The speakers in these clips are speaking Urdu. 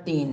3,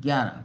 11,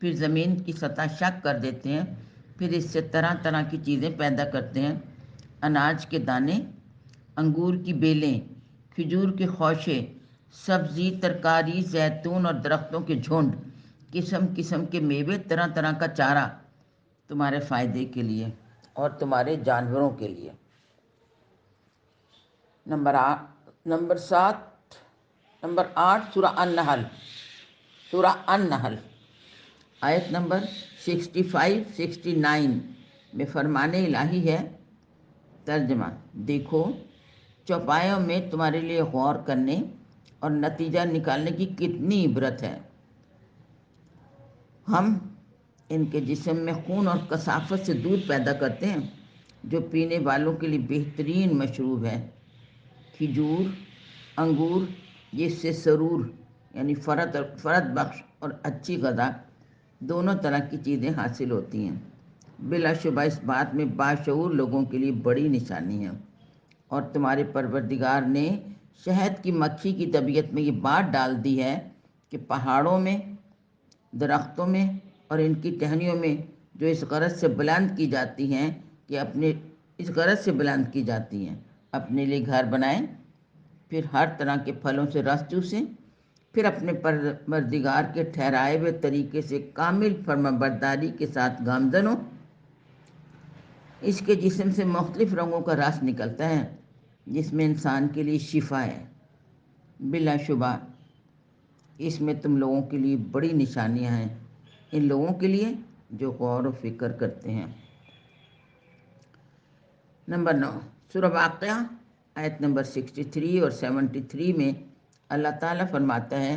پھر زمین کی سطح شق کر دیتے ہیں، پھر اس سے طرح طرح کی چیزیں پیدا کرتے ہیں، اناج کے دانے، انگور کی بیلیں، کھجور کے خوشے، سبزی، ترکاری، زیتون اور درختوں کے جھنڈ، قسم قسم کے میوے، طرح طرح کا چارہ تمہارے فائدے کے لیے اور تمہارے جانوروں کے لیے۔ نمبر 8 سورہ النحل، سورہ النحل آیت نمبر 65-69 میں فرمان الہی ہے۔ ترجمہ: دیکھو چوپایوں میں تمہارے لیے غور کرنے اور نتیجہ نکالنے کی کتنی عبرت ہے۔ ہم ان کے جسم میں خون اور کثافت سے دودھ پیدا کرتے ہیں جو پینے والوں کے لیے بہترین مشروب ہے۔ کھجور، انگور، جس سے سرور یعنی فرد بخش اور اچھی غذا دونوں طرح کی چیزیں حاصل ہوتی ہیں، بلا شبہ اس بات میں باشعور لوگوں کے لیے بڑی نشانی ہے۔ اور تمہارے پروردگار نے شہد کی مکھی کی طبیعت میں یہ بات ڈال دی ہے کہ پہاڑوں میں، درختوں میں اور ان کی ٹہنیوں میں جو اس غرض سے بلند کی جاتی ہیں اپنے لیے گھر بنائیں، پھر ہر طرح کے پھلوں سے رس چوسیں، پھر اپنے پروردگار کے ٹھہرائے ہوئے طریقے سے کامل فرمانبرداری کے ساتھ گامزن ہوں۔ اس کے جسم سے مختلف رنگوں کا رس نکلتا ہے جس میں انسان کے لیے شفا ہے۔ بلا شبہ اس میں تم لوگوں کے لیے بڑی نشانیاں ہیں، ان لوگوں کے لیے جو غور و فکر کرتے ہیں۔ نمبر 9 سورہ واقعہ آیت نمبر 63 اور 73 میں اللہ تعالیٰ فرماتا ہے،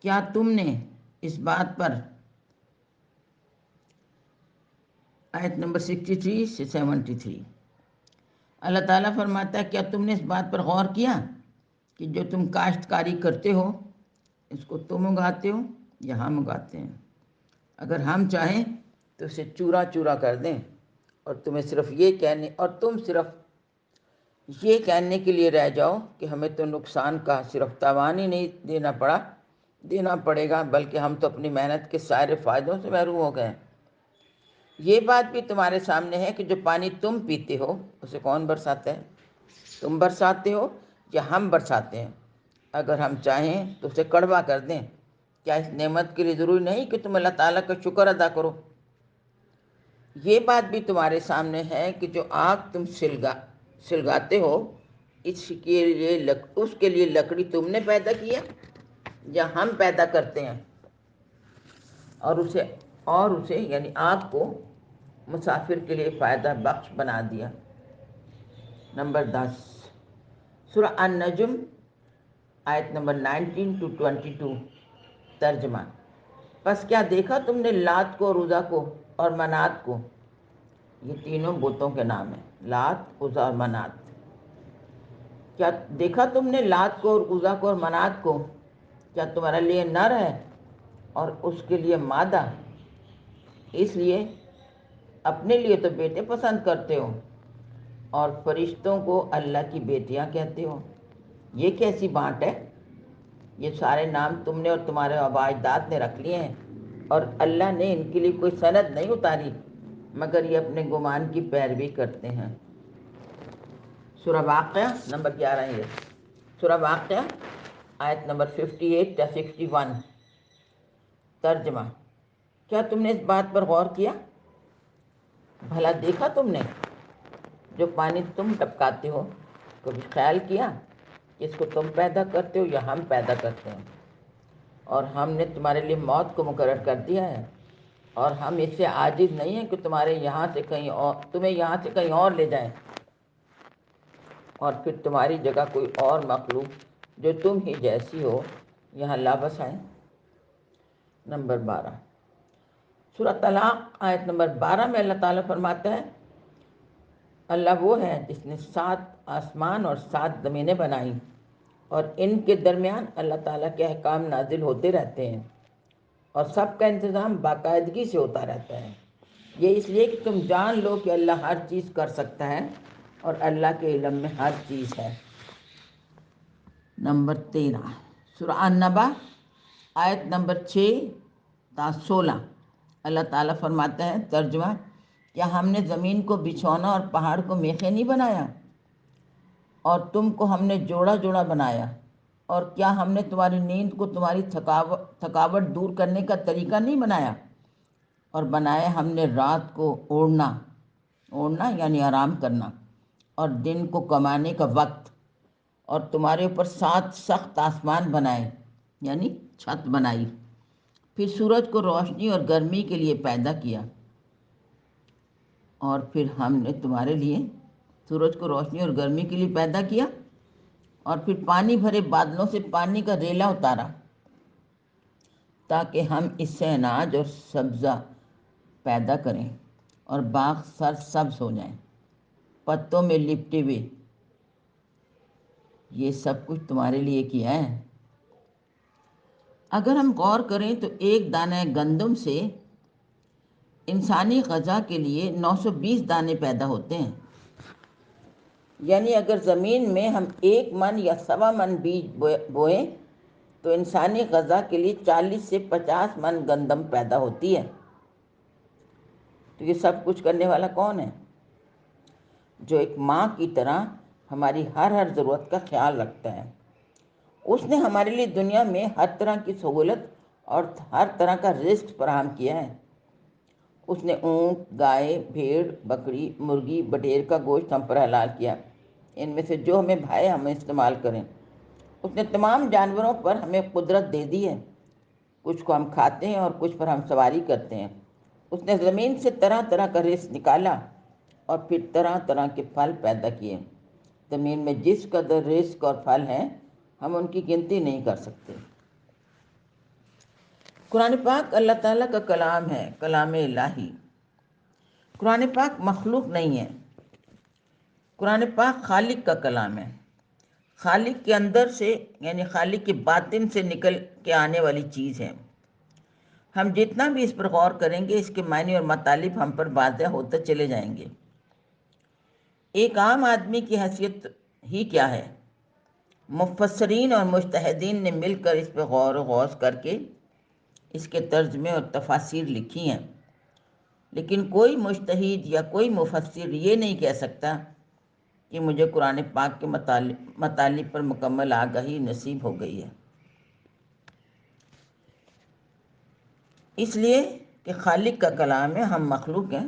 کیا تم نے اس بات پر، آیت نمبر 63 سے 73، اللہ تعالیٰ فرماتا ہے، کیا تم نے اس بات پر غور کیا کہ جو تم کاشتکاری کرتے ہو اس کو تم اگاتے ہو یا ہم اگاتے ہیں؟ اگر ہم چاہیں تو اسے چورا چورا کر دیں اور تم صرف یہ کہنے کے لیے رہ جاؤ کہ ہمیں تو نقصان کا صرف تاوان ہی نہیں دینا پڑے گا، بلکہ ہم تو اپنی محنت کے سارے فائدوں سے محروم ہو گئے۔ یہ بات بھی تمہارے سامنے ہے کہ جو پانی تم پیتے ہو اسے کون برساتا ہے؟ تم برساتے ہو یا ہم برساتے ہیں؟ اگر ہم چاہیں تو اسے کڑوا کر دیں۔ کیا اس نعمت کے لیے ضروری نہیں کہ تم اللہ تعالیٰ کا شکر ادا کرو؟ یہ بات بھی تمہارے سامنے ہے کہ جو آگ تم سلگاتے ہو اس کے لیے لکڑی تم نے پیدا کی ہے یا ہم پیدا کرتے ہیں اور اسے یعنی آگ کو مسافر کے لیے فائدہ بخش بنا دیا۔ نمبر 10 سورہ النجم آیت نمبر 19-22 ترجمہ: پس کیا دیکھا تم نے لات کو، عزا کو اور منات کو؟ یہ تینوں بتوں کے نام ہیں، لات، عزا اور منات۔ کیا دیکھا تم نے لات کو اور عزا کو اور منات کو؟ کیا تمہارے لیے نر ہے اور اس کے لیے مادہ؟ اس لیے اپنے لیے تو بیٹے پسند کرتے ہو اور فرشتوں کو اللہ کی بیٹیاں کہتے ہو۔ یہ کیسی بانٹ ہے؟ یہ سارے نام تم نے اور تمہارے آباء اجداد نے رکھ لیے ہیں اور اللہ نے ان کے لیے کوئی سند نہیں اتاری، مگر یہ اپنے گمان کی پیروی کرتے ہیں۔ سورہ واقعہ نمبر 11 ہے۔ سورہ واقعہ آیت نمبر 58-61 ترجمہ: کیا تم نے اس بات پر غور کیا؟ بھلا دیکھا تم نے جو پانی تم ٹپکاتے ہو، کبھی خیال کیا کہ اس کو تم پیدا کرتے ہو یا ہم پیدا کرتے ہیں؟ اور ہم نے تمہارے لیے موت کو مقرر کر دیا ہے اور ہم اس سے عاجز نہیں ہیں کہ تمہیں یہاں سے کہیں اور لے جائیں اور پھر تمہاری جگہ کوئی اور مخلوق جو تم ہی جیسی ہو یہاں لا بسائیں۔ نمبر 12 سورہ طلاق آیت نمبر 12 میں اللہ تعالیٰ فرماتا ہے، اللہ وہ ہے جس نے 7 آسمان اور 7 زمینیں بنائیں اور ان کے درمیان اللہ تعالیٰ کے احکام نازل ہوتے رہتے ہیں اور سب کا انتظام باقاعدگی سے ہوتا رہتا ہے۔ یہ اس لیے کہ تم جان لو کہ اللہ ہر چیز کر سکتا ہے اور اللہ کے علم میں ہر چیز ہے۔ نمبر 13 سورہ النبا آیت نمبر 6-16 اللہ تعالیٰ فرماتا ہے ترجمہ، کیا ہم نے زمین کو بچھونا اور پہاڑ کو میخیں نہیں بنایا؟ اور تم کو ہم نے جوڑا جوڑا بنایا؟ اور کیا ہم نے تمہاری نیند کو تمہاری تھکاوٹ دور کرنے کا طریقہ نہیں بنایا؟ اور بنایا ہم نے رات کو اوڑھنا یعنی آرام کرنا، اور دن کو کمانے کا وقت، اور تمہارے اوپر 7 سخت آسمان بنائے یعنی چھت بنائی، پھر سورج کو روشنی اور گرمی کے لیے پیدا کیا، اور پھر ہم نے تمہارے لیے سورج کو روشنی اور گرمی کے لیے پیدا کیا، اور پھر پانی بھرے بادلوں سے پانی کا ریلا اتارا تاکہ ہم اس سے اناج اور سبزہ پیدا کریں اور باغ سرسبز ہو جائیں پتوں میں لپٹے ہوئے۔ یہ سب کچھ تمہارے لیے کیا ہے۔ اگر ہم غور کریں تو ایک دانہ گندم سے انسانی غذا کے لیے 920 دانے پیدا ہوتے ہیں، یعنی اگر زمین میں ہم 1 من یا 1.25 من بیج بوئیں تو انسانی غذا کے لیے 40 سے 50 من گندم پیدا ہوتی ہے۔ تو یہ سب کچھ کرنے والا کون ہے؟ جو ایک ماں کی طرح ہماری ہر ضرورت کا خیال رکھتا ہے۔ اس نے ہمارے لیے دنیا میں ہر طرح کی سہولت اور ہر طرح کا رزق فراہم کیا ہے۔ اس نے اونٹ، گائے، بھیڑ، بکری، مرغی، بٹیر کا گوشت ہم پر حلال کیا، ان میں سے جو ہمیں بھائے ہم استعمال کریں۔ اس نے تمام جانوروں پر ہمیں قدرت دے دی ہے، کچھ کو ہم کھاتے ہیں اور کچھ پر ہم سواری کرتے ہیں۔ اس نے زمین سے طرح طرح کا رزق نکالا اور پھر طرح طرح کے پھل پیدا کیے۔ زمین میں جس قدر رزق اور پھل ہیں ہم ان کی گنتی نہیں کر سکتے۔ قرآن پاک اللہ تعالیٰ کا کلام ہے، کلام الہی۔ قرآن پاک مخلوق نہیں ہے، قرآن پاک خالق کا کلام ہے، خالق کے اندر سے یعنی خالق کے باطن سے نکل کے آنے والی چیز ہے۔ ہم جتنا بھی اس پر غور کریں گے اس کے معنی اور مطالب ہم پر واضح ہوتے چلے جائیں گے۔ ایک عام آدمی کی حیثیت ہی کیا ہے؟ مفسرین اور مجتہدین نے مل کر اس پہ غور و غوص کر کے اس کے ترجمے اور تفاسیر لکھی ہیں، لیکن کوئی مجتہد یا کوئی مفسر یہ نہیں کہہ سکتا کہ مجھے قرآن پاک کے مطالب پر مکمل آگاہی نصیب ہو گئی ہے، اس لیے کہ خالق کا کلام ہے، ہم مخلوق ہیں۔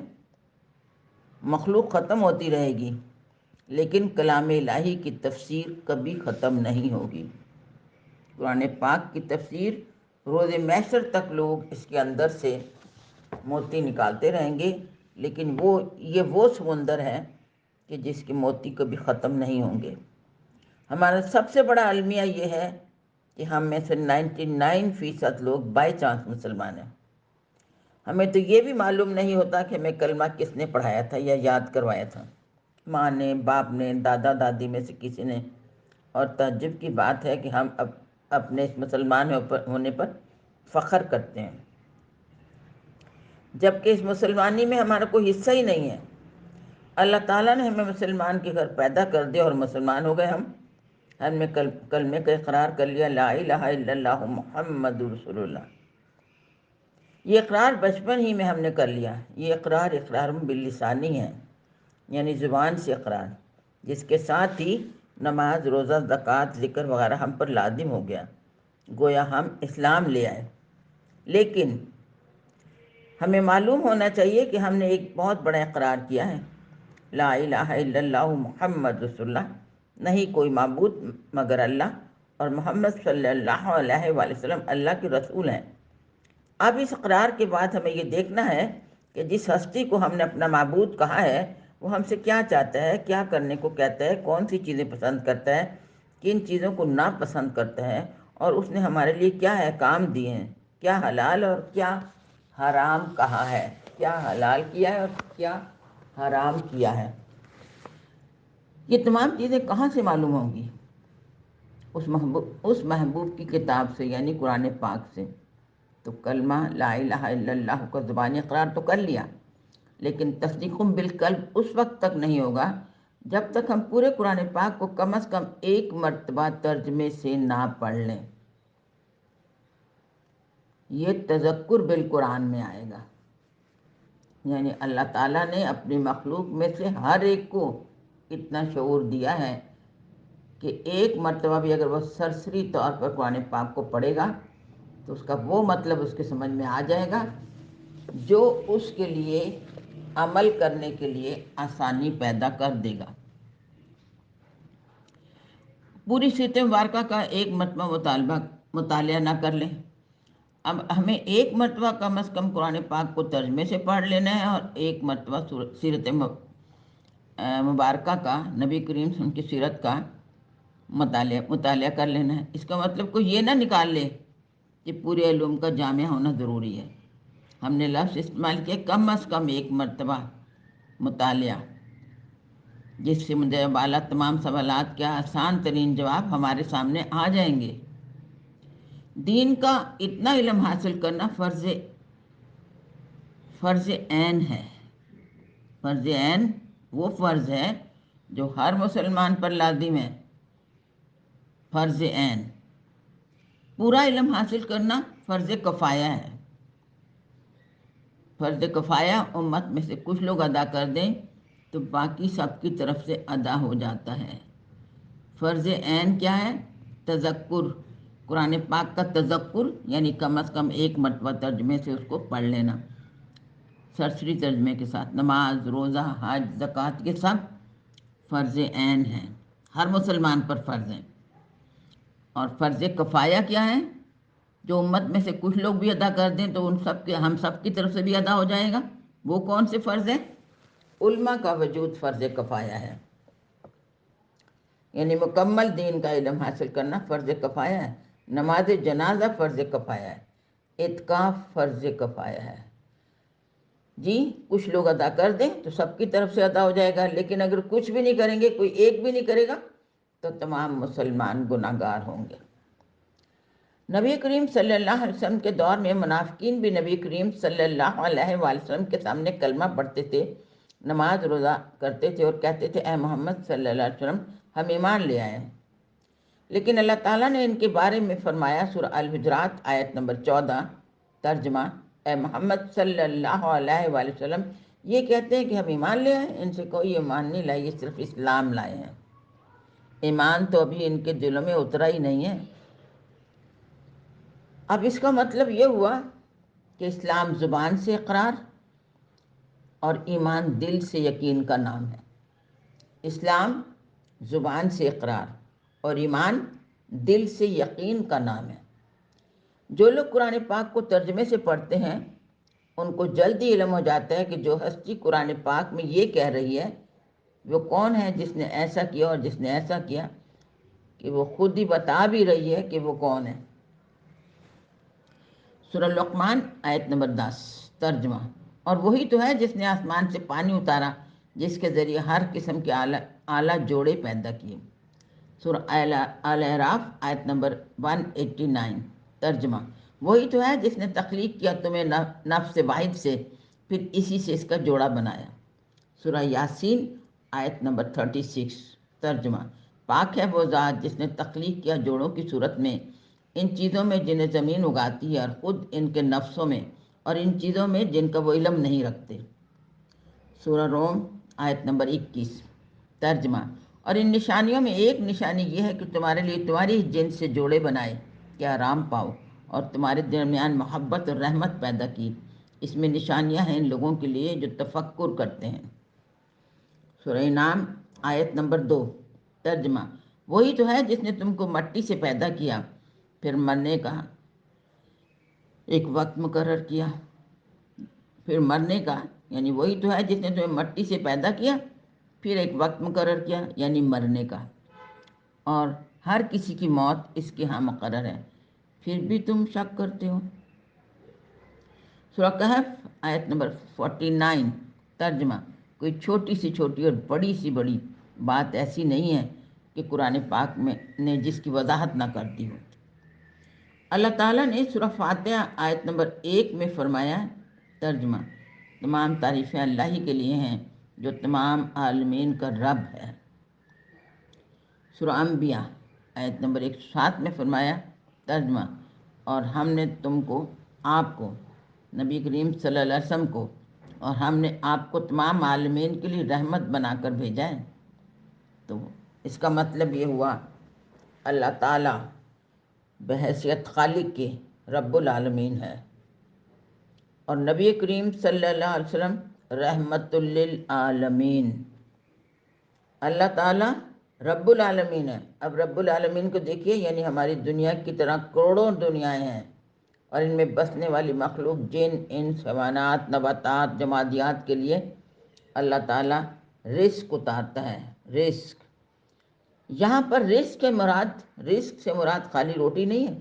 مخلوق ختم ہوتی رہے گی لیکن کلام الہی کی تفسیر کبھی ختم نہیں ہوگی۔ قرآن پاک کی تفسیر روز محشر تک لوگ اس کے اندر سے موتی نکالتے رہیں گے، لیکن یہ وہ سمندر ہے کہ جس کے موتی کبھی ختم نہیں ہوں گے۔ ہمارا سب سے بڑا المیہ یہ ہے کہ ہم میں سے 99% لوگ بائی چانس مسلمان ہیں۔ ہمیں تو یہ بھی معلوم نہیں ہوتا کہ ہمیں کلمہ کس نے پڑھایا تھا یا یاد کروایا تھا، ماں نے، باپ نے، دادا دادی میں سے کسی نے۔ اور تعجب کی بات ہے کہ ہم اپنے اس مسلمان ہونے پر فخر کرتے ہیں، جبکہ اس مسلمانی میں ہمارا کوئی حصہ ہی نہیں ہے۔ اللہ تعالیٰ نے ہمیں مسلمان کے گھر پیدا کر دیا اور مسلمان ہو گئے ہم نے کلمے کا اقرار کر لیا، لا الہ الا اللہ محمد رسول اللہ۔ یہ اقرار بچپن ہی میں ہم نے کر لیا۔ یہ اقرار باللسانی ہے، یعنی زبان سے اقرار، جس کے ساتھ ہی نماز، روزہ، زکوٰۃ، ذکر وغیرہ ہم پر لازم ہو گیا، گویا ہم اسلام لے آئے۔ لیکن ہمیں معلوم ہونا چاہیے کہ ہم نے ایک بہت بڑا اقرار کیا ہے، لا الہ الا اللہ محمد رسول اللہ، نہیں کوئی معبود مگر اللہ، اور محمد صلی اللہ علیہ وآلہ وسلم اللہ کے رسول ہیں۔ اب اس اقرار کے بعد ہمیں یہ دیکھنا ہے کہ جس ہستی کو ہم نے اپنا معبود کہا ہے وہ ہم سے کیا چاہتا ہے، کیا کرنے کو کہتا ہے، کون سی چیزیں پسند کرتا ہے، کن چیزوں کو ناپسند کرتا ہے، اور اس نے ہمارے لیے کیا احکام دیے ہیں، کیا حلال اور کیا حرام کہا ہے، کیا حلال کیا ہے اور کیا حرام کیا ہے۔ یہ تمام چیزیں کہاں سے معلوم ہوں گی؟ اس محبوب کی کتاب سے یعنی قرآن پاک سے۔ تو کلمہ لا الہ الا اللہ کا زبانی اقرار تو کر لیا، لیکن تصدیق بالقلب اس وقت تک نہیں ہوگا جب تک ہم پورے قرآن پاک کو کم از کم 1 مرتبہ ترجمے سے نہ پڑھ لیں۔ یہ تذکر بالقرآن میں آئے گا۔ یعنی اللہ تعالیٰ نے اپنی مخلوق میں سے ہر ایک کو اتنا شعور دیا ہے کہ ایک مرتبہ بھی اگر وہ سرسری طور پر قرآن پاک کو پڑھے گا تو اس کا وہ مطلب اس کے سمجھ میں آ جائے گا جو اس کے لیے عمل کرنے کے لیے آسانی پیدا کر دے گا۔ پوری سورۃ مبارکہ کا ایک مرتبہ مطالعہ نہ کر لیں، اب ہمیں ایک مرتبہ کم از کم قرآن پاک کو ترجمے سے پڑھ لینا ہے اور ایک مرتبہ سیرت مبارکہ کا، نبی کریم صلی اللہ علیہ وسلم کی سیرت کا مطالعہ کر لینا ہے۔ اس کا مطلب کوئی یہ نہ نکال لے کہ پورے علوم کا جامع ہونا ضروری ہے۔ ہم نے لفظ استعمال کیا کم از کم ایک مرتبہ مطالعہ، جس سے مجھے بالا تمام سوالات کے آسان ترین جواب ہمارے سامنے آ جائیں گے۔ دین کا اتنا علم حاصل کرنا فرض عین ہے۔ فرض عین وہ فرض ہے جو ہر مسلمان پر لازم ہے۔ فرض عین پورا علم حاصل کرنا فرض کفایہ ہے۔ فرض کفایہ امت میں سے کچھ لوگ ادا کر دیں تو باقی سب کی طرف سے ادا ہو جاتا ہے۔ فرض عین کیا ہے؟ تذکر، قرآن پاک کا تذکر، یعنی کم از کم ایک مرتبہ ترجمے سے اس کو پڑھ لینا، سرسری ترجمے کے ساتھ۔ نماز، روزہ، حج، زکوٰۃ، یہ سب فرض عین ہیں، ہر مسلمان پر فرض ہیں۔ اور فرض کفایہ کیا ہے؟ جو امت میں سے کچھ لوگ بھی ادا کر دیں تو ہم سب کی طرف سے بھی ادا ہو جائے گا۔ وہ کون سے فرض ہیں؟ علماء کا وجود فرض کفایہ ہے، یعنی مکمل دین کا علم حاصل کرنا فرض کفایہ ہے۔ نماز جنازہ فرض کفایہ ہے، اعتکاف فرض کفایہ ہے۔ جی کچھ لوگ ادا کر دیں تو سب کی طرف سے ادا ہو جائے گا، لیکن اگر کچھ بھی نہیں کریں گے، کوئی ایک بھی نہیں کرے گا تو تمام مسلمان گناہ گار ہوں گے۔ نبی کریم صلی اللہ علیہ وسلم کے دور میں منافقین بھی نبی کریم صلی اللہ علیہ وآلہ وسلم کے سامنے کلمہ پڑھتے تھے، نماز روزہ کرتے تھے اور کہتے تھے اے محمد صلی اللہ علیہ وسلم ہم ایمان لے آئے ہیں۔ لیکن اللہ تعالیٰ نے ان کے بارے میں فرمایا، سورہ الحجرات آیت نمبر 14، ترجمہ: اے محمد صلی اللہ علیہ وآلہ وسلم یہ کہتے ہیں کہ ہم ایمان لے آئے، ان سے کوئی ایمان نہیں لائے، یہ صرف اسلام لائے ہیں۔ ایمان تو ابھی ان کے دلوں میں اترا ہی نہیں ہے۔ اب اس کا مطلب یہ ہوا کہ اسلام زبان سے اقرار اور ایمان دل سے یقین کا نام ہے۔ اسلام زبان سے اقرار اور ایمان دل سے یقین کا نام ہے۔ جو لوگ قرآن پاک کو ترجمے سے پڑھتے ہیں ان کو جلدی علم ہو جاتا ہے کہ جو ہستی قرآن پاک میں یہ کہہ رہی ہے وہ کون ہے، جس نے ایسا کیا اور جس نے ایسا کیا، کہ وہ خود ہی بتا بھی رہی ہے کہ وہ کون ہے۔ سورہ لقمان آیت نمبر 10، ترجمہ: اور وہی تو ہے جس نے آسمان سے پانی اتارا جس کے ذریعے ہر قسم کے اعلیٰ جوڑے پیدا کیے۔ سورہ آل اعراف آیت نمبر 189، ترجمہ: وہی تو ہے جس نے تخلیق کیا تمہیں نفس واحد سے، پھر اسی سے اس کا جوڑا بنایا۔ سورہ یاسین آیت نمبر 36، ترجمہ: پاک ہے وہ ذات جس نے تخلیق کیا جوڑوں کی صورت میں ان چیزوں میں جنہیں زمین اگاتی ہے اور خود ان کے نفسوں میں اور ان چیزوں میں جن کا وہ علم نہیں رکھتے۔ سورہ روم آیت نمبر 21، ترجمہ: اور ان نشانیوں میں ایک نشانی یہ ہے کہ تمہارے لیے تمہاری جنس سے جوڑے بنائے کہ آرام پاؤ، اور تمہارے درمیان محبت اور رحمت پیدا کی۔ اس میں نشانیاں ہیں ان لوگوں کے لیے جو تفکر کرتے ہیں۔ سورہ انعام آیت نمبر 2، ترجمہ: وہی تو ہے جس نے تم کو مٹی سے پیدا کیا، پھر مرنے کا ایک وقت مقرر کیا۔ پھر مرنے کا یعنی وہی تو ہے جس نے تمہیں مٹی سے پیدا کیا، پھر ایک وقت مقرر کیا یعنی مرنے کا، اور ہر کسی کی موت اس کے ہاں مقرر ہے، پھر بھی تم شک کرتے ہو۔ سورہ کہف آیت نمبر 49، ترجمہ: کوئی چھوٹی سی چھوٹی اور بڑی سی بڑی بات ایسی نہیں ہے کہ قرآن پاک میں نے جس کی وضاحت نہ کر دی ہو۔ اللہ تعالیٰ نے سورہ فاتحہ آیت نمبر 1 میں فرمایا، ترجمہ: تمام تعریفیں اللہ ہی کے لیے ہیں جو تمام عالمین کا رب ہے۔ سورہ انبیاء آیت نمبر 107 میں فرمایا، ترجمہ: اور ہم نے آپ کو نبی کریم صلی اللہ علیہ وسلم کو اور ہم نے آپ کو تمام عالمین کے لیے رحمت بنا کر بھیجا ہے۔ تو اس کا مطلب یہ ہوا اللہ تعالیٰ بحیثیت خالق کے رب العالمین ہے، اور نبی کریم صلی اللہ علیہ وسلم رحمت للعالمین۔ اللہ تعالیٰ رب العالمین ہے۔ اب رب العالمین کو دیکھیے، یعنی ہماری دنیا کی طرح کروڑوں دنیایں ہیں، اور ان میں بسنے والی مخلوق جن، انس، حیوانات، نباتات، جمادیات کے لیے اللہ تعالیٰ رزق اتارتا ہے۔ رزق یہاں پر رزق سے مراد خالی روٹی نہیں ہے،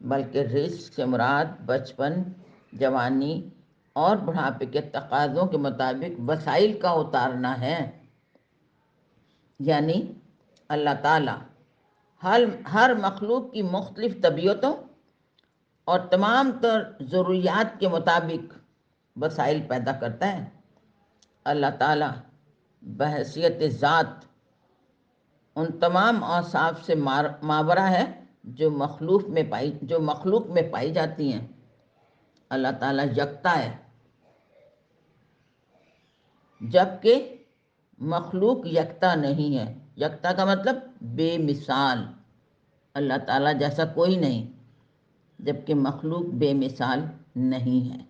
بلکہ رزق سے مراد بچپن، جوانی اور بڑھاپے کے تقاضوں کے مطابق وسائل کا اتارنا ہے۔ یعنی اللہ تعالیٰ ہر مخلوق کی مختلف طبیعتوں اور تمام تر ضروریات کے مطابق وسائل پیدا کرتا ہے۔ اللہ تعالیٰ بحیثیت ذات ان تمام اوصاف سے ماورا ہے جو مخلوق میں پائی جاتی ہیں۔ اللہ تعالیٰ یکتا ہے، جبکہ مخلوق یکتا نہیں ہے۔ یکتا کا مطلب بے مثال، اللہ تعالیٰ جیسا کوئی نہیں، جبکہ مخلوق بے مثال نہیں ہے۔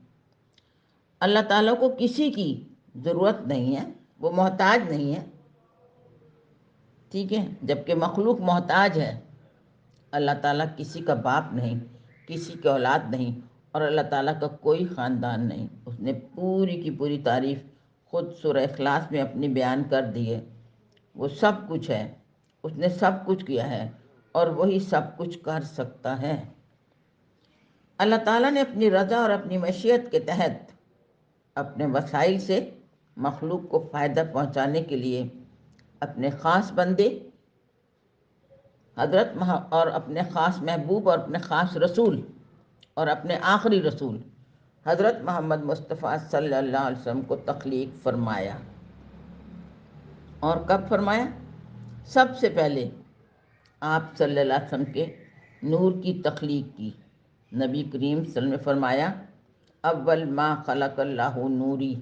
اللہ تعالیٰ کو کسی کی ضرورت نہیں ہے، وہ محتاج نہیں ہے، ٹھیک ہے، جبکہ مخلوق محتاج ہے۔ اللہ تعالیٰ کسی کا باپ نہیں، کسی کی اولاد نہیں، اور اللہ تعالیٰ کا کوئی خاندان نہیں۔ اس نے پوری کی پوری تعریف خود سورہ اخلاص میں اپنی بیان کر دی ہے۔ وہ سب کچھ ہے، اس نے سب کچھ کیا ہے، اور وہی سب کچھ کر سکتا ہے۔ اللہ تعالیٰ نے اپنی رضا اور اپنی مشیت کے تحت اپنے وسائل سے مخلوق کو فائدہ پہنچانے کے لیے اپنے خاص بندے اور اپنے خاص محبوب اور اپنے خاص رسول اور اپنے آخری رسول حضرت محمد مصطفیٰ صلی اللہ علیہ وسلم کو تخلیق فرمایا۔ اور کب فرمایا؟ سب سے پہلے آپ صلی اللہ علیہ وسلم کے نور کی تخلیق کی۔ نبی کریم صلی اللہ علیہ وسلم نے فرمایا، اول ما خلق اللہ نوری،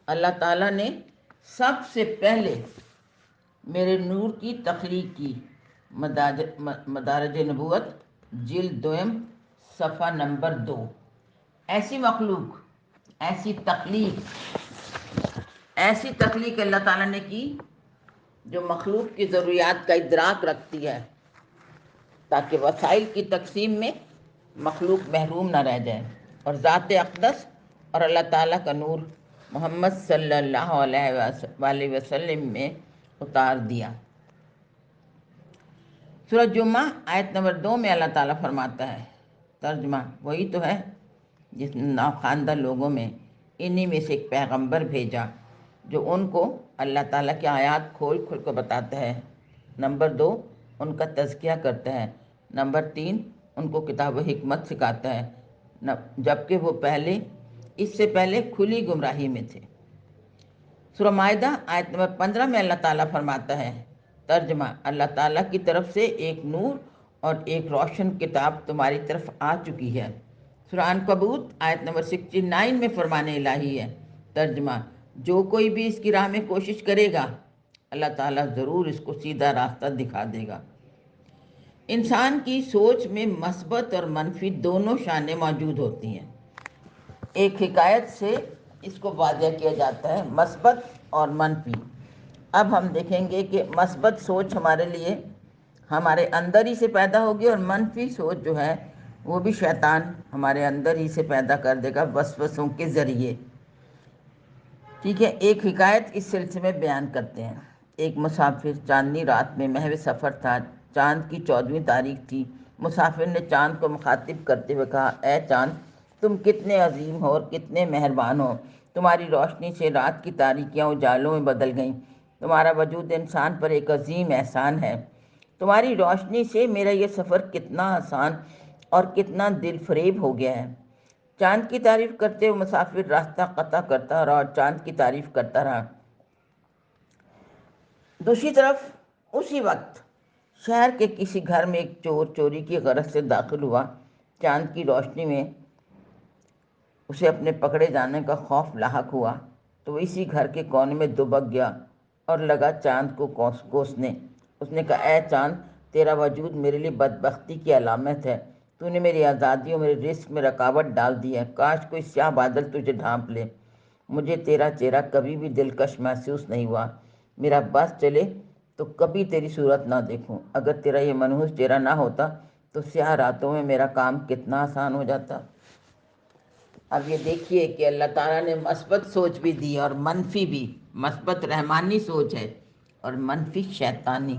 اللہ تعالیٰ نے سب سے پہلے میرے نور کی تخلیق کی۔ مدارج نبوت جلد 2 صفحہ نمبر 2۔ ایسی مخلوق، ایسی تخلیق اللہ تعالیٰ نے کی جو مخلوق کی ضروریات کا ادراک رکھتی ہے، تاکہ وسائل کی تقسیم میں مخلوق محروم نہ رہ جائے، اور ذات اقدس اور اللہ تعالیٰ کا نور محمد صلی اللہ علیہ وسلم میں اتار دیا۔ سورہ جمعہ آیت نمبر 2 میں اللہ تعالیٰ فرماتا ہے، ترجمہ وہی تو ہے جس نے ناخواندہ لوگوں میں انہی میں سے ایک پیغمبر بھیجا جو ان کو اللہ تعالیٰ کی آیات کھول کھول کر بتاتا ہے۔ نمبر 2، ان کا تزکیہ کرتا ہے۔ نمبر 3، ان کو کتاب و حکمت سکھاتا ہے، جبکہ وہ اس سے پہلے کھلی گمراہی میں تھے۔ سورہ مائدہ آیت نمبر 15 میں اللہ تعالیٰ فرماتا ہے، ترجمہ اللہ تعالیٰ کی طرف سے ایک نور اور ایک روشن کتاب تمہاری طرف آ چکی ہے۔ سورہ عنکبوت آیت نمبر 69 میں فرمان الہی ہے، ترجمہ جو کوئی بھی اس کی راہ میں کوشش کرے گا اللہ تعالیٰ ضرور اس کو سیدھا راستہ دکھا دے گا۔ انسان کی سوچ میں مثبت اور منفی دونوں شانیں موجود ہوتی ہیں۔ ایک حکایت سے اس کو واضح کیا جاتا ہے، مثبت اور منفی۔ اب ہم دیکھیں گے کہ مثبت سوچ ہمارے لیے ہمارے اندر ہی سے پیدا ہوگی، اور منفی سوچ جو ہے وہ بھی شیطان ہمارے اندر ہی سے پیدا کر دے گا وسوسوں کے ذریعے، ٹھیک ہے۔ ایک حکایت اس سلسلے میں بیان کرتے ہیں۔ ایک مسافر چاندنی رات میں محو سفر تھا۔ چاند کی 14ویں تاریخ تھی۔ مسافر نے چاند کو مخاطب کرتے ہوئے کہا، اے چاند، تم کتنے عظیم ہو اور کتنے مہربان ہو، تمہاری روشنی سے رات کی تاریکیاں اجالوں میں بدل گئیں، تمہارا وجود انسان پر ایک عظیم احسان ہے، تمہاری روشنی سے میرا یہ سفر کتنا آسان اور کتنا دل فریب ہو گیا ہے۔ چاند کی تعریف کرتے ہوئے مسافر راستہ قطع کرتا رہا اور چاند کی تعریف کرتا رہا۔ دوسری طرف اسی وقت شہر کے کسی گھر میں ایک چور چوری کی غرض سے داخل ہوا۔ چاند کی روشنی میں اسے اپنے پکڑے جانے کا خوف لاحق ہوا تو وہ اسی گھر کے کونے میں دبک گیا اور لگا چاند کو کوسنے۔ اس نے کہا، اے چاند، تیرا وجود میرے لیے بدبختی کی علامت ہے۔ تو نے میری آزادی اور میرے رزق میں رکاوٹ ڈال دی ہے۔ کاش کوئی سیاہ بادل تجھے ڈھانپ لے۔ مجھے تیرا چہرہ کبھی بھی دلکش محسوس نہیں ہوا۔ میرا بس چلے تو کبھی تیری صورت نہ دیکھوں۔ اگر تیرا یہ منحوس چہرہ نہ ہوتا تو سیاہ راتوں میں میرا کام کتنا آسان ہو جاتا۔ اب یہ دیکھیے کہ اللہ تعالیٰ نے مثبت سوچ بھی دی اور منفی بھی۔ مثبت رحمانی سوچ ہے اور منفی شیطانی۔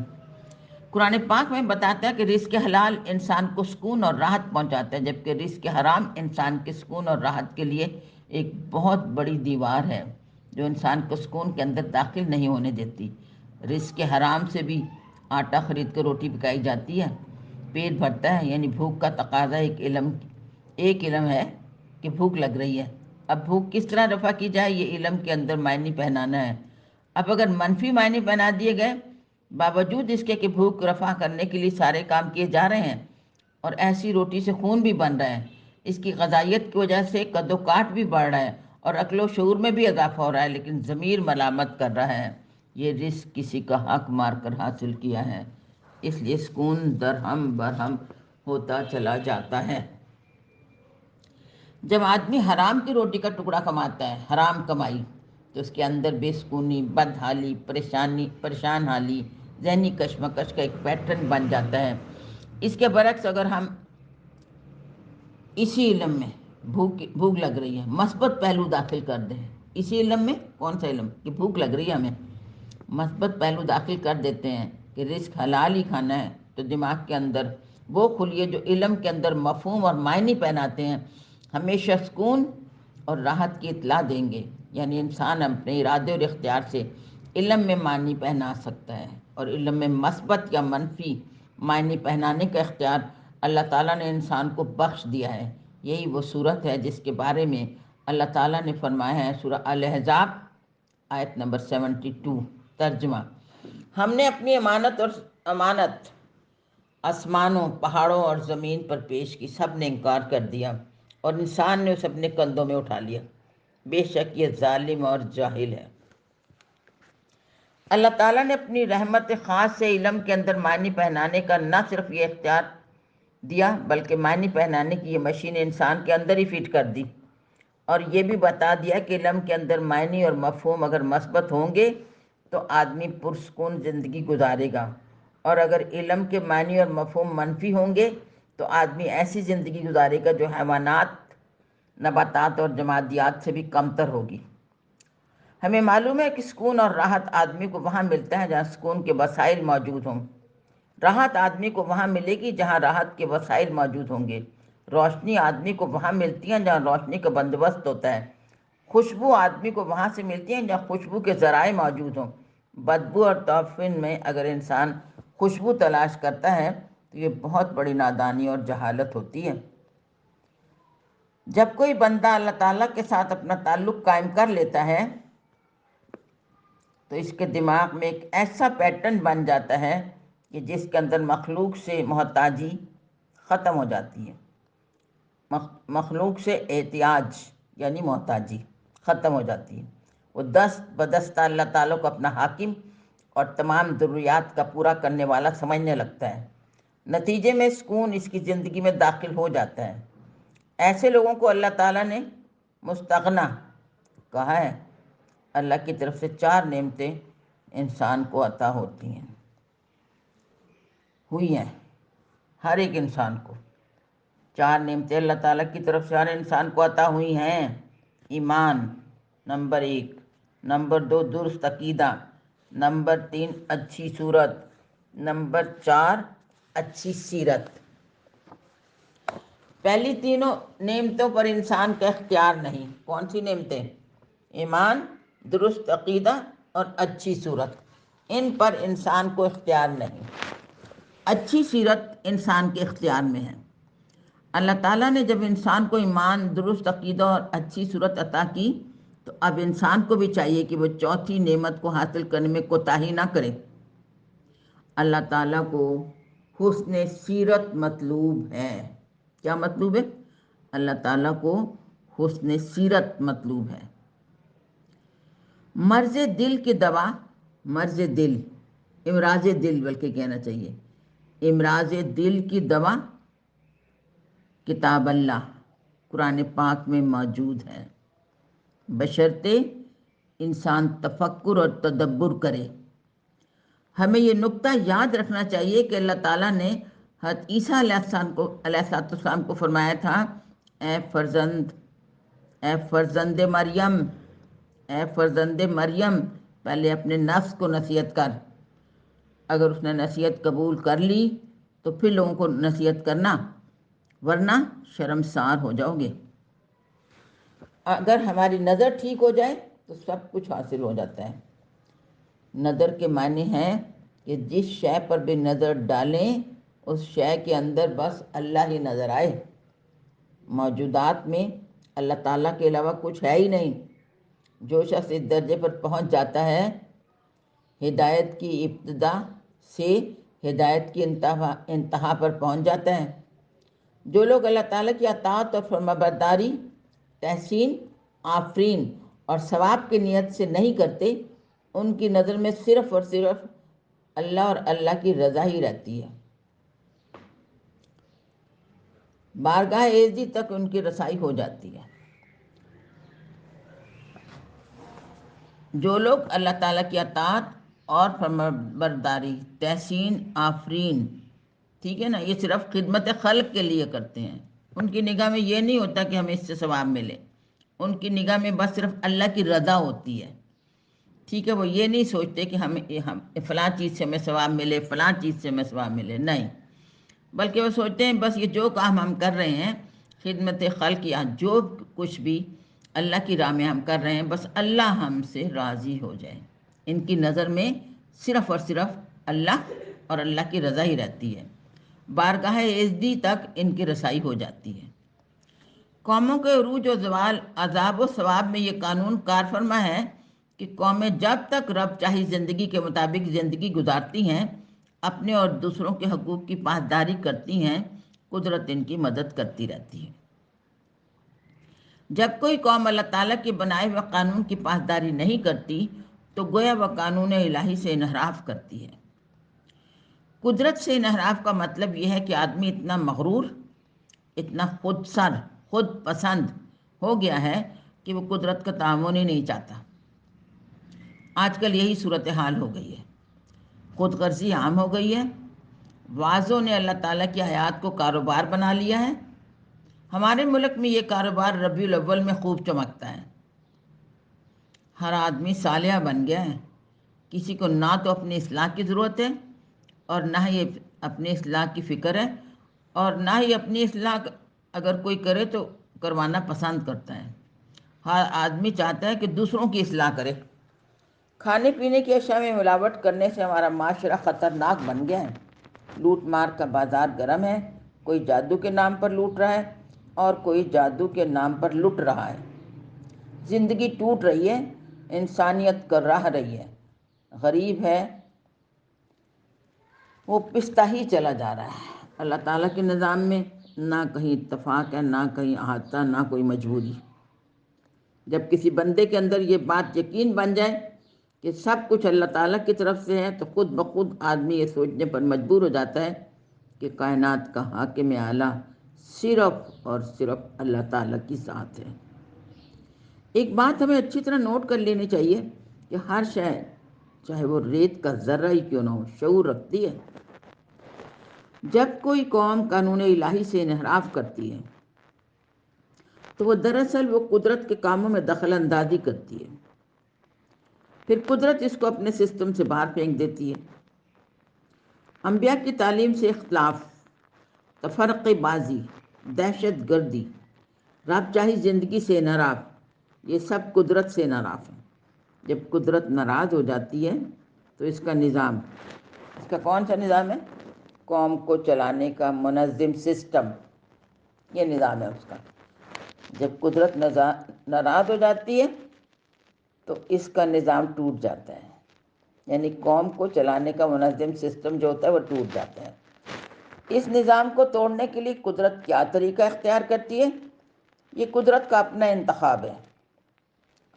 قرآن پاک میں بتاتا ہے کہ رزق حلال انسان کو سکون اور راحت پہنچاتا ہے، جبکہ رزق حرام انسان کے سکون اور راحت کے لیے ایک بہت بڑی دیوار ہے جو انسان کو سکون کے اندر داخل نہیں ہونے دیتی۔ رزق حرام سے بھی آٹا خرید کر روٹی پکائی جاتی ہے، پیٹ بھرتا ہے، یعنی بھوک کا تقاضا ایک علم ہے کہ بھوک لگ رہی ہے۔ اب بھوک کس طرح رفع کی جائے، یہ علم کے اندر معنی پہنانا ہے۔ اب اگر منفی معنی پہنا دیے گئے، باوجود اس کے کہ بھوک رفع کرنے کے لیے سارے کام کیے جا رہے ہیں اور ایسی روٹی سے خون بھی بن رہا ہے، اس کی غذائیت کی وجہ سے قد و کاٹ بھی بڑھ رہا ہے اور عقل و شعور میں بھی اضافہ ہو رہا ہے، لیکن ضمیر ملامت کر رہا ہے، یہ رزق کسی کا حق مار کر حاصل کیا ہے، اس لیے سکون درہم برہم ہوتا چلا جاتا ہے۔ جب آدمی حرام کی روٹی کا ٹکڑا کماتا ہے، حرام کمائی، تو اس کے اندر بے سکونی، بدحالی، پریشان حالی، ذہنی کشمکش کا ایک پیٹرن بن جاتا ہے۔ اس کے برعکس اگر ہم اسی علم میں بھوک لگ رہی ہے، مثبت پہلو داخل کر دیں، اسی علم میں، کون سا علم کہ بھوک لگ رہی ہے ہمیں، مثبت پہلو داخل کر دیتے ہیں کہ رزق حلال ہی کھانا ہے، تو دماغ کے اندر وہ خلیے جو علم کے اندر مفہوم اور معنی پہناتے ہیں ہمیشہ سکون اور راحت کی اطلاع دیں گے۔ یعنی انسان اپنے ارادے اور اختیار سے علم میں معنی پہنا سکتا ہے، اور علم میں مثبت یا منفی معنی پہنانے کا اختیار اللہ تعالیٰ نے انسان کو بخش دیا ہے۔ یہی وہ صورت ہے جس کے بارے میں اللہ تعالیٰ نے فرمایا ہے، سورہ الاحزاب آیت نمبر 72، ترجمہ: ہم نے اپنی امانت آسمانوں، پہاڑوں اور زمین پر پیش کی، سب نے انکار کر دیا اور انسان نے اسے اپنے کندھوں میں اٹھا لیا۔ بے شک یہ ظالم اور جاہل ہے۔ اللہ تعالیٰ نے اپنی رحمت خاص سے علم کے اندر معنی پہنانے کا نہ صرف یہ اختیار دیا، بلکہ معنی پہنانے کی یہ مشین انسان کے اندر ہی فٹ کر دی، اور یہ بھی بتا دیا کہ علم کے اندر معنی اور مفہوم اگر مثبت ہوں گے تو آدمی پرسکون زندگی گزارے گا، اور اگر علم کے معنی اور مفہوم منفی ہوں گے تو آدمی ایسی زندگی گزارے گا جو حیوانات، نباتات اور جمادیات سے بھی کمتر ہوگی۔ ہمیں معلوم ہے کہ سکون اور راحت آدمی کو وہاں ملتا ہے جہاں سکون کے وسائل موجود ہوں۔ راحت آدمی کو وہاں ملے گی جہاں راحت کے وسائل موجود ہوں گے۔ روشنی آدمی کو وہاں ملتی ہے جہاں روشنی کا بندوبست ہوتا ہے۔ خوشبو آدمی کو وہاں سے ملتی ہے جہاں خوشبو کے ذرائع موجود ہوں۔ بدبو اور تعفن میں اگر انسان خوشبو تلاش کرتا ہے تو یہ بہت بڑی نادانی اور جہالت ہوتی ہے۔ جب کوئی بندہ اللہ تعالیٰ کے ساتھ اپنا تعلق قائم کر لیتا ہے تو اس کے دماغ میں ایک ایسا پیٹرن بن جاتا ہے کہ جس کے اندر مخلوق سے محتاجی ختم ہو جاتی ہے، مخلوق سے احتیاج یعنی محتاجی ختم ہو جاتی ہے۔ وہ دست بدستہ اللہ تعالیٰ کو اپنا حاکم اور تمام ضروریات کا پورا کرنے والا سمجھنے لگتا ہے۔ نتیجے میں سکون اس کی زندگی میں داخل ہو جاتا ہے۔ ایسے لوگوں کو اللہ تعالیٰ نے مستغنا کہا ہے۔ اللہ کی طرف سے 4 نعمتیں انسان کو عطا ہوئی ہیں، ہر ایک انسان کو 4 نعمتیں اللہ تعالیٰ کی طرف سے ہر انسان کو عطا ہوئی ہیں۔ ایمان نمبر 1، نمبر 2 درست عقیدہ، نمبر 3 اچھی صورت، نمبر 4 اچھی سیرت۔ پہلی تینوں نعمتوں پر انسان کا اختیار نہیں۔ کون سی نعمتیں؟ ایمان، درست عقیدہ اور اچھی صورت، ان پر انسان کو اختیار نہیں۔ اچھی سیرت انسان کے اختیار میں ہے۔ اللہ تعالیٰ نے جب انسان کو ایمان، درست عقیدہ اور اچھی صورت عطا کی تو اب انسان کو بھی چاہیے کہ وہ چوتھی نعمت کو حاصل کرنے میں کوتاہی نہ کرے۔ اللہ تعالیٰ کو حسن سیرت مطلوب ہے۔ کیا مطلوب ہے؟ اللہ تعالیٰ کو حسن سیرت مطلوب ہے۔ مرض دل کی دوا، مرض دل، امراض دل بلکہ کہنا چاہیے، امراض دل کی دوا کتاب اللہ قرآن پاک میں موجود ہے، بشرطے انسان تفکر اور تدبر کرے۔ ہمیں یہ نقطہ یاد رکھنا چاہیے کہ اللہ تعالیٰ نے حضرت عیسیٰ علیہ السلام کو فرمایا تھا، اے فرزند مریم، اے فرزند مریم، پہلے اپنے نفس کو نصیحت کر، اگر اس نے نصیحت قبول کر لی تو پھر لوگوں کو نصیحت کرنا، ورنہ شرمسار ہو جاؤ گے۔ اگر ہماری نظر ٹھیک ہو جائے تو سب کچھ حاصل ہو جاتا ہے۔ نظر کے معنی ہے کہ جس شے پر بھی نظر ڈالیں اس شے کے اندر بس اللہ ہی نظر آئے، موجودات میں اللہ تعالیٰ کے علاوہ کچھ ہے ہی نہیں۔ جو شخص اس درجے پر پہنچ جاتا ہے، ہدایت کی ابتدا سے ہدایت کی انتہا پر پہنچ جاتا ہے۔ جو لوگ اللہ تعالیٰ کی اطاعت اور فرمانبرداری، تحسین، آفرین اور ثواب کی نیت سے نہیں کرتے، ان کی نظر میں صرف اور صرف اللہ اور اللہ کی رضا ہی رہتی ہے، بارگاہ عزت تک ان کی رسائی ہو جاتی ہے۔ جو لوگ اللہ تعالیٰ کی اطاعت اور فرمانبرداری، تحسین، آفرین، ٹھیک ہے نا، یہ صرف خدمت خلق کے لیے کرتے ہیں، ان کی نگاہ میں یہ نہیں ہوتا کہ ہمیں اس سے ثواب ملے، ان کی نگاہ میں بس صرف اللہ کی رضا ہوتی ہے، ٹھیک ہے۔ وہ یہ نہیں سوچتے کہ ہم فلاں چیز سے ہمیں ثواب ملے، فلاں چیز سے ہمیں ثواب ملے، نہیں، بلکہ وہ سوچتے ہیں بس یہ جو کام ہم کر رہے ہیں، خدمت خلق یا جو کچھ بھی اللہ کی راہ میں ہم کر رہے ہیں، بس اللہ ہم سے راضی ہو جائے۔ ان کی نظر میں صرف اور صرف اللہ اور اللہ کی رضا ہی رہتی ہے، بارگاہ عزت تک ان کی رسائی ہو جاتی ہے۔ قوموں کے عروج و زوال، عذاب و ثواب میں یہ قانون کار فرما ہے کہ قومیں جب تک رب چاہی زندگی کے مطابق زندگی گزارتی ہیں، اپنے اور دوسروں کے حقوق کی پاسداری کرتی ہیں، قدرت ان کی مدد کرتی رہتی ہے۔ جب کوئی قوم اللہ تعالیٰ کے بنائے ہوئے قانون کی پاسداری نہیں کرتی تو گویا وہ قانون الہی سے انحراف کرتی ہے۔ قدرت سے انحراف کا مطلب یہ ہے کہ آدمی اتنا مغرور، اتنا خود سر، خود پسند ہو گیا ہے کہ وہ قدرت کا تعاون ہی نہیں چاہتا۔ آج کل یہی صورتحال ہو گئی ہے، خود غرضی عام ہو گئی ہے، بعضوں نے اللہ تعالیٰ کی آیات کو کاروبار بنا لیا ہے۔ ہمارے ملک میں یہ کاروبار ربیع الاول میں خوب چمکتا ہے، ہر آدمی صالح بن گیا ہے، کسی کو نہ تو اپنی اصلاح کی ضرورت ہے اور نہ ہی اپنی اصلاح کی فکر ہے، اور نہ ہی اپنی اصلاح اگر کوئی کرے تو کروانا پسند کرتا ہے۔ ہر آدمی چاہتا ہے کہ دوسروں کی اصلاح کرے۔ کھانے پینے کی اشیاء میں ملاوٹ کرنے سے ہمارا معاشرہ خطرناک بن گیا ہے، لوٹ مار کا بازار گرم ہے، کوئی جادو کے نام پر لوٹ رہا ہے اور کوئی جادو کے نام پر لٹ رہا ہے۔ زندگی ٹوٹ رہی ہے، انسانیت کر رہی ہے، غریب ہے وہ پستا ہی چلا جا رہا ہے۔ اللہ تعالیٰ کے نظام میں نہ کہیں اتفاق ہے، نہ کہیں احاطہ، نہ کوئی مجبوری۔ جب کسی بندے کے اندر یہ بات یقین بن جائے کہ سب کچھ اللہ تعالیٰ کی طرف سے ہے تو خود بخود آدمی یہ سوچنے پر مجبور ہو جاتا ہے کہ کائنات کا حاکم اعلیٰ صرف اور صرف اللہ تعالیٰ کی ذات ہے۔ ایک بات ہمیں اچھی طرح نوٹ کر لینی چاہیے کہ ہر شے، چاہے وہ ریت کا ذرہ ہی کیوں نہ ہو، شعور رکھتی ہے۔ جب کوئی قوم قانون الہی سے انحراف کرتی ہے تو وہ دراصل وہ قدرت کے کاموں میں دخل اندازی کرتی ہے، پھر قدرت اس کو اپنے سسٹم سے باہر پھینک دیتی ہے۔ انبیاء کی تعلیم سے اختلاف، تفرقہ بازی، دہشت گردی، رب چاہی زندگی سے انحراف، یہ سب قدرت سے انحراف ہے۔ جب قدرت ناراض ہو جاتی ہے تو اس کا نظام، اس کا کون سا نظام ہے؟ قوم کو چلانے کا منظم سسٹم، یہ نظام ہے اس کا۔ جب قدرت ناراض ہو جاتی ہے تو اس کا نظام ٹوٹ جاتا ہے، یعنی قوم کو چلانے کا منظم سسٹم جو ہوتا ہے وہ ٹوٹ جاتا ہے۔ اس نظام کو توڑنے کے لیے قدرت کیا طریقہ اختیار کرتی ہے؟ یہ قدرت کا اپنا انتخاب ہے،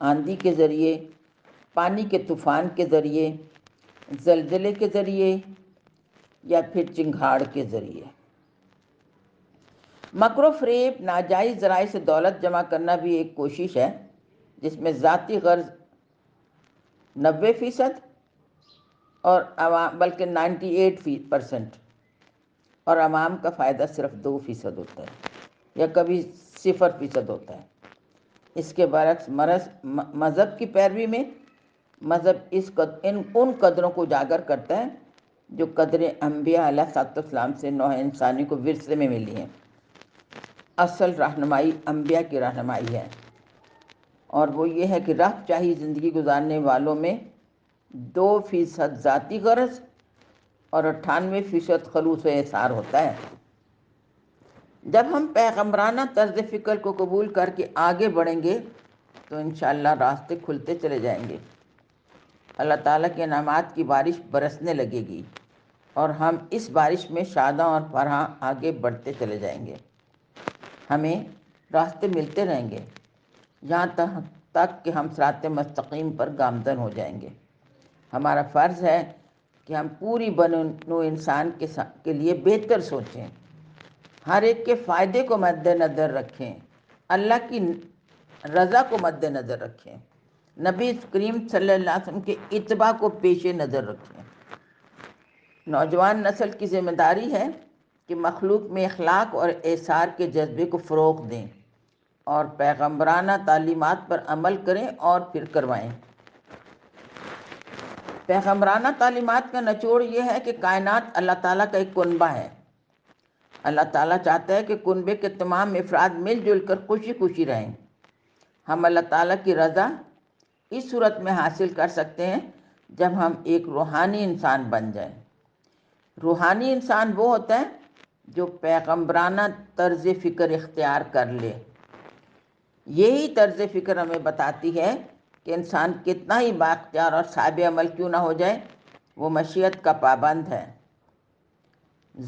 آندھی کے ذریعے، پانی کے طوفان کے ذریعے، زلزلے کے ذریعے، یا پھر چنگھاڑ کے ذریعے۔ مکر و فریب، ناجائز ذرائع سے دولت جمع کرنا بھی ایک کوشش ہے، جس میں ذاتی غرض 90% اور عوام بلکہ 98% اور عوام کا فائدہ صرف 2% ہوتا ہے یا کبھی 0% ہوتا ہے۔ اس کے برعکس مذہب کی پیروی میں مذہب ان قدروں کو اجاگر کرتا ہے جو قدریں انبیاء علیہ السلام سے نوع انسانی کو ورثے میں ملی ہیں۔ اصل رہنمائی انبیاء کی رہنمائی ہے، اور وہ یہ ہے کہ رفع چاہی زندگی گزارنے والوں میں 2% ذاتی غرض اور 98% خلوص و احسار ہوتا ہے۔ جب ہم پیغمبرانہ طرز فکر کو قبول کر کے آگے بڑھیں گے تو انشاءاللہ راستے کھلتے چلے جائیں گے، اللہ تعالیٰ کے انعامات کی بارش برسنے لگے گی، اور ہم اس بارش میں شاداں اور فرحاں آگے بڑھتے چلے جائیں گے۔ ہمیں راستے ملتے رہیں گے یہاں تک کہ ہم صراط مستقیم پر گامزن ہو جائیں گے۔ ہمارا فرض ہے کہ ہم پوری بنو انسان کے لیے بہتر سوچیں، ہر ایک کے فائدے کو مد نظر رکھیں، اللہ کی رضا کو مد نظر رکھیں، نبی کریم صلی اللہ علیہ وسلم کے اتباع کو پیش نظر رکھیں۔ نوجوان نسل کی ذمہ داری ہے کہ مخلوق میں اخلاق اور احسار کے جذبے کو فروغ دیں اور پیغمبرانہ تعلیمات پر عمل کریں اور پھر کروائیں۔ پیغمبرانہ تعلیمات کا نچوڑ یہ ہے کہ کائنات اللہ تعالیٰ کا ایک کنبہ ہے۔ اللہ تعالیٰ چاہتا ہے کہ کنبے کے تمام افراد مل جل کر خوشی خوشی رہیں۔ ہم اللہ تعالیٰ کی رضا اس صورت میں حاصل کر سکتے ہیں جب ہم ایک روحانی انسان بن جائیں۔ روحانی انسان وہ ہوتا ہے جو پیغمبرانہ طرز فکر اختیار کر لے۔ یہی طرز فکر ہمیں بتاتی ہے کہ انسان کتنا ہی بااختیار اور صاحب عمل کیوں نہ ہو جائے، وہ مشیت کا پابند ہے۔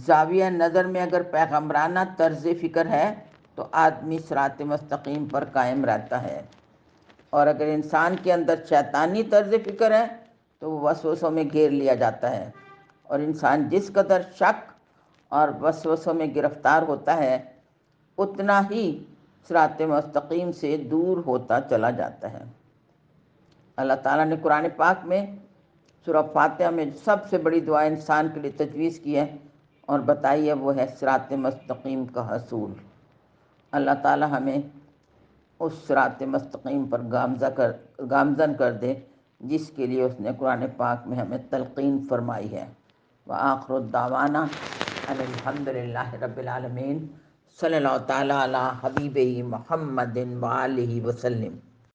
زاویہ نظر میں اگر پیغمبرانہ طرز فکر ہے تو آدمی صراط مستقیم پر قائم رہتا ہے، اور اگر انسان کے اندر شیطانی طرز فکر ہے تو وہ وسوسوں میں گھیر لیا جاتا ہے، اور انسان جس قدر شک اور وسوسوں میں گرفتار ہوتا ہے اتنا ہی صراط مستقیم سے دور ہوتا چلا جاتا ہے۔ اللہ تعالیٰ نے قرآن پاک میں سورہ فاتحہ میں سب سے بڑی دعا انسان کے لیے تجویز کی ہے اور بتائی ہے، وہ ہے صراط مستقیم کا حصول۔ اللہ تعالیٰ ہمیں اس صراط مستقیم پر گامزن کر دے جس کے لیے اس نے قرآن پاک میں ہمیں تلقین فرمائی ہے۔ وآخر الدعوانا ان الحمد للہ رب العالمین، صلی اللہ تعالیٰ علی حبیبہ محمد وآلہ وسلم۔